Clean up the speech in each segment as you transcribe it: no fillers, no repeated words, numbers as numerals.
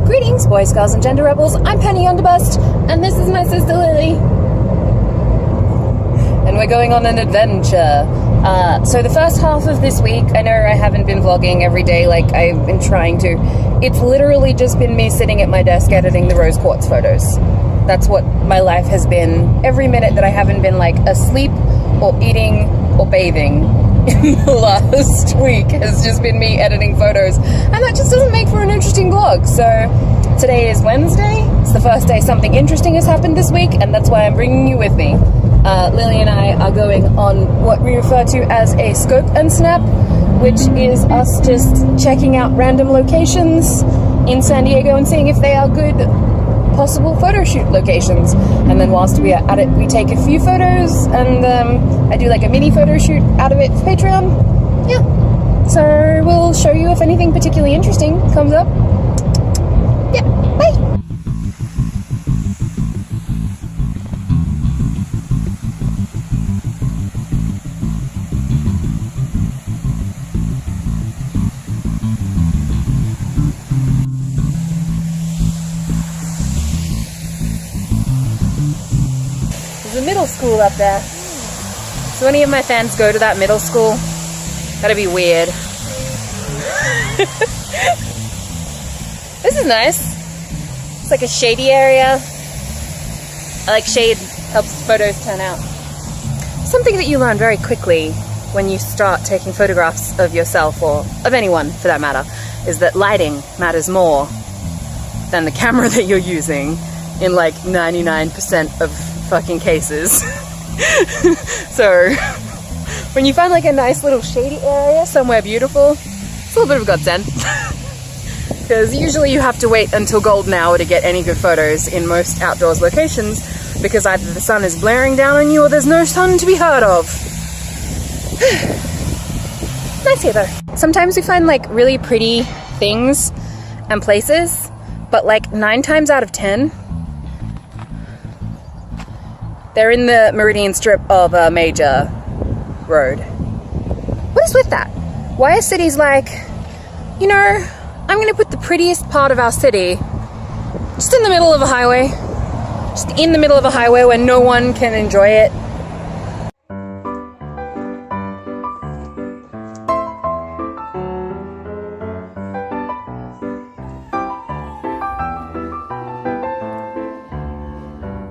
Greetings, boys, girls, and gender rebels. I'm Penny Underbust, and this is my sister Lily. And we're going on an adventure. So the first half of this week, I know I haven't been vlogging every day like I've been trying to. It's literally just been me sitting at my desk editing the rose quartz photos. That's what my life has been. Every minute that I haven't been like asleep or eating or bathing in the last week has just been me editing photos, and that just doesn't make for an interesting vlog. So today is Wednesday. It's the first day something interesting has happened this week, and that's why I'm bringing you with me. Lily and I are going on what we refer to as a scope and snap, which is us just checking out random locations in San Diego and seeing if they are good possible photo shoot locations. And then whilst we are at it, we take a few photos, and I do like a mini photo shoot out of it for Patreon. Yeah, so we'll show you if anything particularly interesting comes up. Yeah, bye! There's a middle school up there. So any of my fans go to that middle school? That'd be weird. This is nice. It's like a shady area. I like shade, helps photos turn out. Something that you learn very quickly when you start taking photographs of yourself, or of anyone for that matter, is that lighting matters more than the camera that you're using in like 99% of fucking cases. So when you find like a nice little shady area somewhere beautiful, it's a little bit of a godsend. Because usually you have to wait until golden hour to get any good photos in most outdoors locations, because either the sun is blaring down on you or there's no sun to be heard of. Nice here though. Sometimes we find like really pretty things and places, but like 9 times out of 10 they're in the meridian strip of a major road. What is with that? Why are cities like, you know, I'm gonna put the prettiest part of our city just in the middle of a highway. Just in the middle of a highway where no one can enjoy it.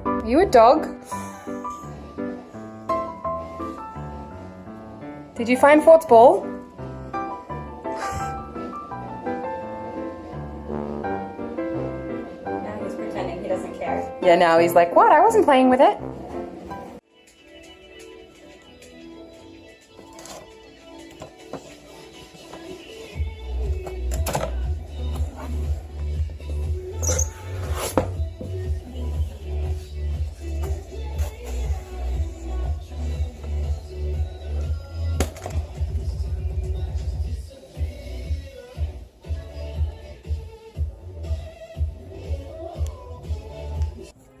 Are you a dog? Did you find Fort's ball? Now he's pretending he doesn't care. Yeah, now he's like, what? I wasn't playing with it.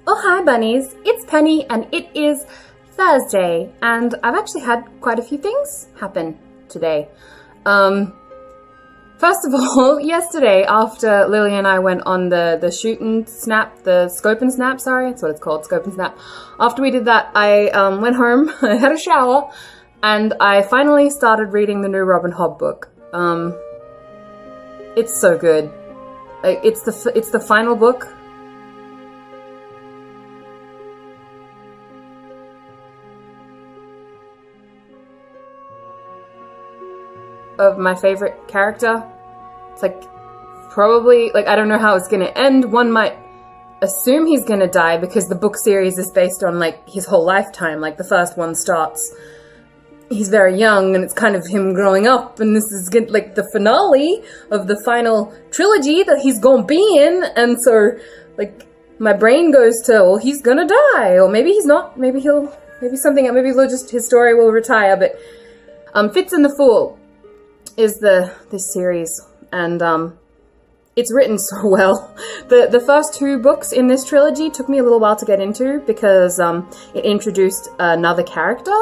Oh hi bunnies, it's Penny and it is Thursday, and I've actually had quite a few things happen today. First of all, yesterday after Lily and I went on the shoot and snap, the scope and snap, sorry, that's what it's called, scope and snap. After we did that, I went home, I had a shower, and I finally started reading the new Robin Hobb book. It's so good. It's the final book. Of my favorite character. It's like probably, like, I don't know how it's gonna end. One might assume he's gonna die because the book series is based on like his whole lifetime. Like the first one starts, he's very young and it's kind of him growing up, and this is like the finale of the final trilogy that he's gonna be in, and so like my brain goes to, well, he's gonna die, or maybe he's not, maybe they'll just, his story will retire. But Fitz and the Fool is this series, and it's written so well. The first 2 books in this trilogy took me a little while to get into because it introduced another character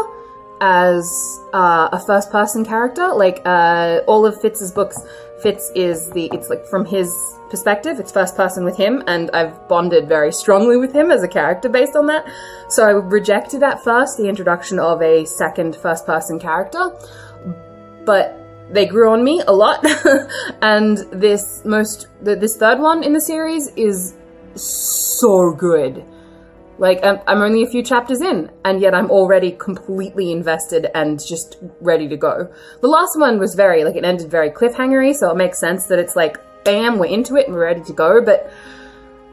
as a first-person character. Like all of Fitz's books Fitz it's like from his perspective, it's first person with him, and I've bonded very strongly with him as a character based on that. So I rejected at first the introduction of a second first person character, but they grew on me a lot. And this third one in the series is so good. Like, I'm only a few chapters in, and yet I'm already completely invested and just ready to go. The last one was it ended very cliffhangery, so it makes sense that it's like, bam, we're into it and we're ready to go, but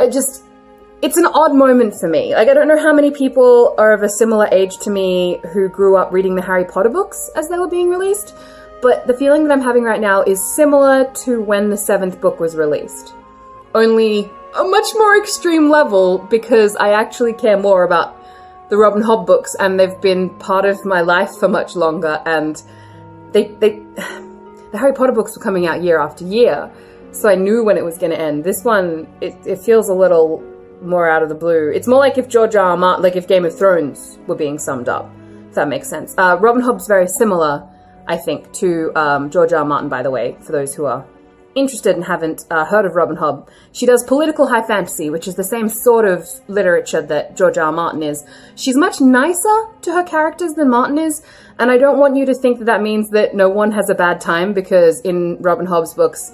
it's an odd moment for me. Like, I don't know how many people are of a similar age to me who grew up reading the Harry Potter books as they were being released, but the feeling that I'm having right now is similar to when the 7th book was released. Only a much more extreme level, because I actually care more about the Robin Hobb books, and they've been part of my life for much longer, and the Harry Potter books were coming out year after year, so I knew when it was going to end. This one, it feels a little more out of the blue. It's more like if George R. R. Martin, like if Game of Thrones were being summed up, if that makes sense. Robin Hobb's very similar, I think, to George R. R. Martin, by the way, for those who are interested and haven't heard of Robin Hobb. She does political high fantasy, which is the same sort of literature that George R. R. Martin is. She's much nicer to her characters than Martin is, and I don't want you to think that that means that no one has a bad time, because in Robin Hobb's books,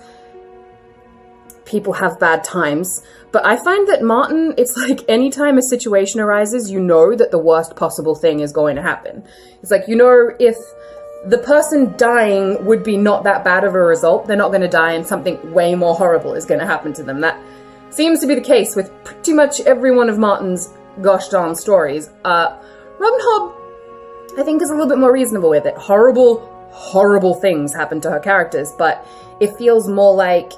people have bad times. But I find that Martin, it's like anytime a situation arises, you know that the worst possible thing is going to happen. It's like, you know, if the person dying would be not that bad of a result, they're not going to die and something way more horrible is going to happen to them. That seems to be the case with pretty much every one of Martin's gosh darn stories. Robin Hobb, I think, is a little bit more reasonable with it. Horrible, horrible things happen to her characters, but it feels more like...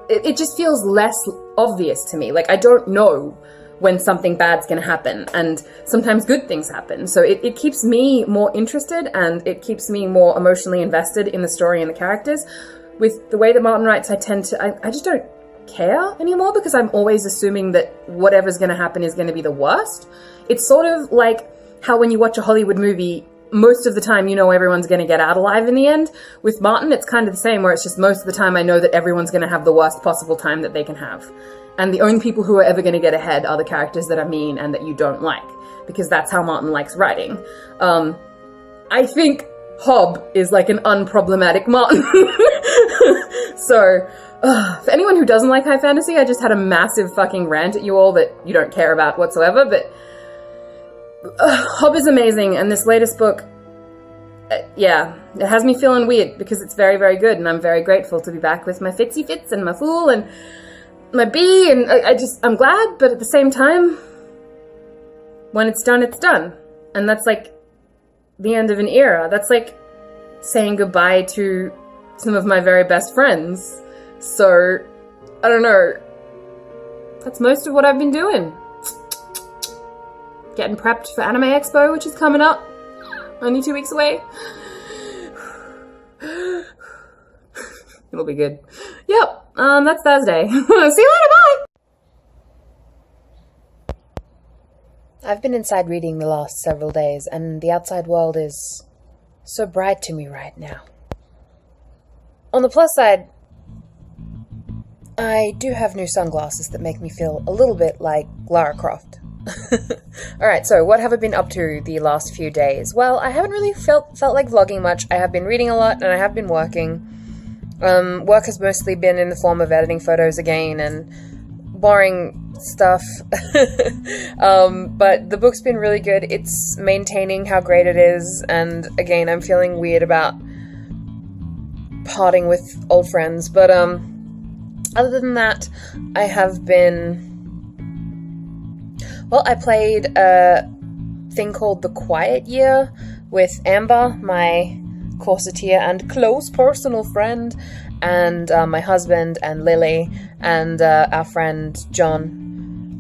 It just feels less obvious to me. Like, I don't know when something bad's gonna happen, and sometimes good things happen. So it keeps me more interested, and it keeps me more emotionally invested in the story and the characters. With the way that Martin writes, I just don't care anymore, because I'm always assuming that whatever's gonna happen is gonna be the worst. It's sort of like how when you watch a Hollywood movie, most of the time you know everyone's gonna get out alive in the end. With Martin, it's kind of the same, where it's just most of the time I know that everyone's gonna have the worst possible time that they can have. And the only people who are ever going to get ahead are the characters that are mean and that you don't like, because that's how Martin likes writing. I think Hobb is like an unproblematic Martin. So, for anyone who doesn't like high fantasy, I just had a massive fucking rant at you all that you don't care about whatsoever, but Hobb is amazing, and this latest book, yeah, it has me feeling weird, because it's very, very good, and I'm very grateful to be back with my Fitzy Fitz and my Fool and my bee, and I'm glad, but at the same time, when it's done, it's done. And that's like the end of an era. That's like saying goodbye to some of my very best friends. So, I don't know. That's most of what I've been doing. Getting prepped for Anime Expo, which is coming up. Only 2 weeks away. It'll be good. Yep. That's Thursday. See you later, bye! I've been inside reading the last several days, and the outside world is so bright to me right now. On the plus side, I do have new sunglasses that make me feel a little bit like Lara Croft. Alright, so what have I been up to the last few days? Well, I haven't really felt like vlogging much. I have been reading a lot, and I have been working. Work has mostly been in the form of editing photos again and boring stuff. But the book's been really good. It's maintaining how great it is, and again, I'm feeling weird about parting with old friends, but other than that, I have been... Well, I played a thing called The Quiet Year with Amber, my Corsateer and close personal friend, and my husband and Lily, and our friend John.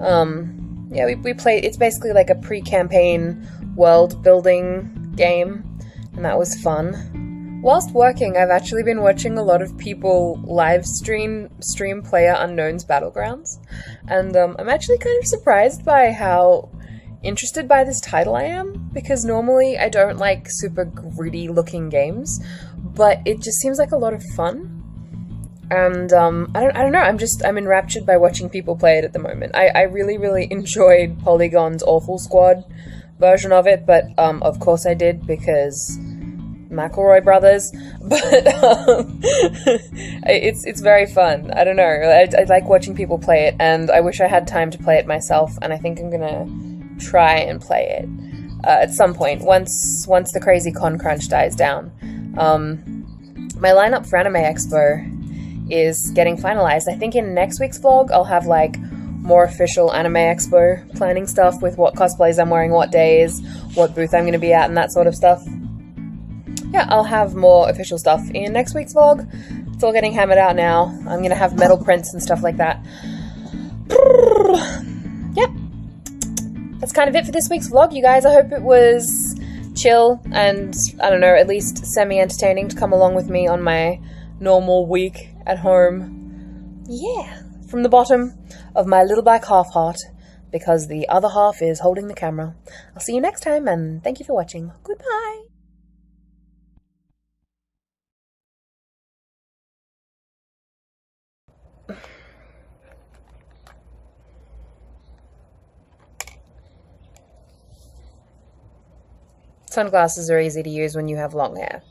Yeah, we played, it's basically like a pre-campaign world-building game, and that was fun. Whilst working, I've actually been watching a lot of people live stream PlayerUnknown's Battlegrounds, and I'm actually kind of surprised by how interested by this title I am, because normally I don't like super gritty looking games, but it just seems like a lot of fun. And I don't know, I'm enraptured by watching people play it at the moment. I really, really enjoyed Polygon's Awful Squad version of it, but of course I did, because McElroy brothers. But it's very fun. I don't know, I like watching people play it, and I wish I had time to play it myself, and I think I'm gonna try and play it at some point once the crazy con crunch dies down. My lineup for Anime Expo is getting finalized. I think in next week's vlog I'll have like more official Anime Expo planning stuff with what cosplays I'm wearing, what days, what booth I'm going to be at, and that sort of stuff. Yeah, I'll have more official stuff in next week's vlog. It's all getting hammered out now. I'm going to have metal prints and stuff like that. Yep. That's kind of it for this week's vlog, you guys. I hope it was chill and, I don't know, at least semi-entertaining to come along with me on my normal week at home. Yeah, from the bottom of my little black half heart, because the other half is holding the camera. I'll see you next time, and thank you for watching. Goodbye. Sunglasses are easy to use when you have long hair.